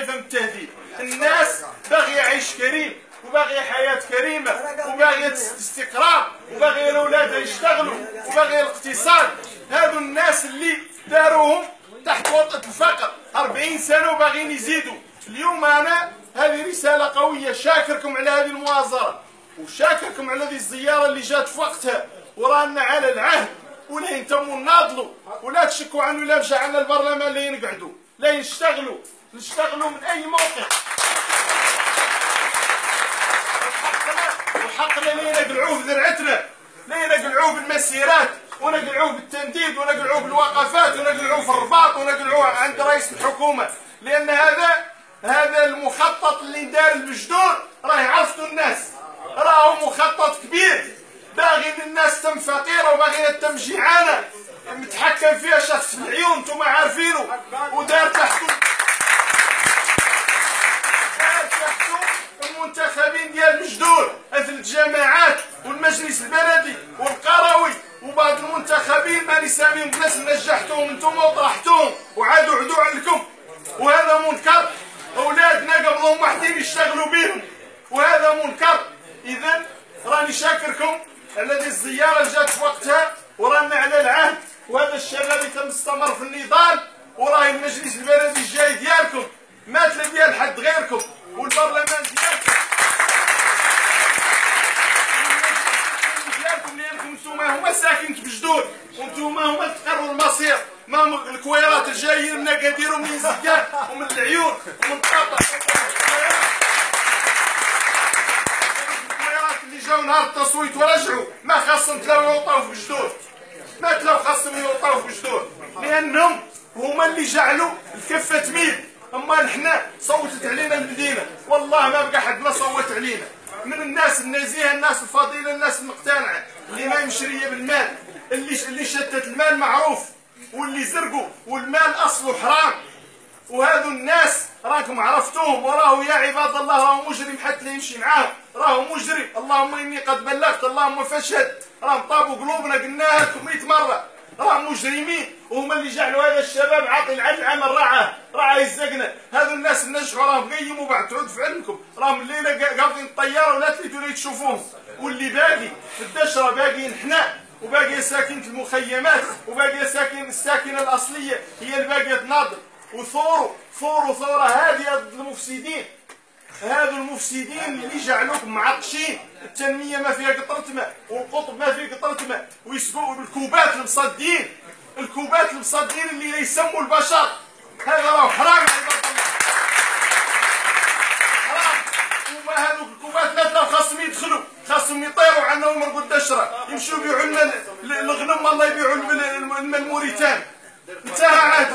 خايفه من التهديد. الناس باغيه يعيش كريم وباغيه حياه كريمه وباغيه استقرار وباغيه الاولاد يشتغلوا وباغيه الاقتصاد. هادو الناس اللي داروهم تحت وطأة الفقر 40 سنه وباغيين يزيدوا. اليوم انا هذه رساله قويه، شاكركم على هذه المؤازره وشاكركم على هذه الزياره اللي جات في وقتها، ورانا على العهد ولا ينتموا ناضلوا ولا تشكوا عنه لا مشى عنا البرلمان لا ينقعدوا لا نشتغلوا من اي موقع. وحقنا لا ينقلعوه بذرعتنا، لا ينقلعوه بالمسيرات ونقلعوه بالتنديد ونقلعوه بالوقفات ونقلعوه في الرباط ونقلعوه عند رئيس الحكومه، لان هذا المخطط اللي دار البجدور راه عرفتوا الناس، راهو مخطط كبير باغي الناس تم فقيره وباغي تم جيعانه، متحكم فيها شخص في العيون انتم عارفينه، ودار تحته المنتخبين ديال البجدور مثل الجماعات والمجلس البلدي والقروي وبعض المنتخبين ماني سامين بناس نجحتوهم انتم وطرحتوهم وعادوا عدوا عندكم، وهذا منكر. اولادنا قبلهم وحدين يشتغلوا بهم وهذا منكر. اذا راني شاكركم على هذه الزياره اللي جات في وقتها، ورانا على العهد، وهذا الشباب يتم استمر في النضال، وراهي المجلس البلدي الجاي ديالكم ماثله ديال حد غيركم، والبرلمان ديالكم لانكم انتم هما ساكنة بجدور وانتم هما اللي تقرروا المصير، ما الكويرات الجايين من اكادير ومن زكان ومن العيون ومن طاطا. الكويرات اللي جاو نهار التصويت ورجعوا ما خاصهم تلاو يوطاو في بجدور، ما تلاو خاصهم يوطاو في بجدور، لانهم هما اللي جعلوا الكفه تميل. اما نحنا صوتت علينا المدينه، والله ما بقى حد ما صوت علينا من الناس النزيهه، الناس الفضيله، الناس المقتنعه اللي ما مشريه بالمال، اللي شتت المال معروف واللي زرقوا والمال اصله حرام. وهذو الناس راكم عرفتوهم، وراه يا عباد الله راهو مجرم حتى لا يمشي معاهم، راهو مجرم. اللهم اني قد بلغت اللهم فاشهد، راهم طابوا قلوبنا قلناها لكم 100 مره، راهم مجرمين وهم اللي جعلوا هذا الشباب عاطل العمل رعاه يزقنا. هذو الناس النجحوا راهم قيموا بعد تعود في علمكم، راهم الليله قابضين الطياره ولا تريدوا لا تشوفوهم، واللي باقي في الدشره باقيين حنا، وباقيه ساكنه المخيمات، وباقيه الساكنه الاصليه هي اللي باقيه تناضل وثوروا ثوره هاديه ضد المفسدين. هذو المفسدين اللي جعلوكم معطشين، التنميه ما فيها قطره ماء والقطب ما فيه قطره ماء، ويسقوا بالكوبات المصدين، الكوبات المصدين اللي لا يسموا البشر. هذا راه حرام يا عباد الله، حرام. وما هذوك الكوبات لا تلاو خاصهم يدخلوا، خاصهم يطيروا عنا ويمرقوا الدشره، يمشوا يبيعوا لنا الغنم، الله يبيعوا الموريتان. انتهى عهد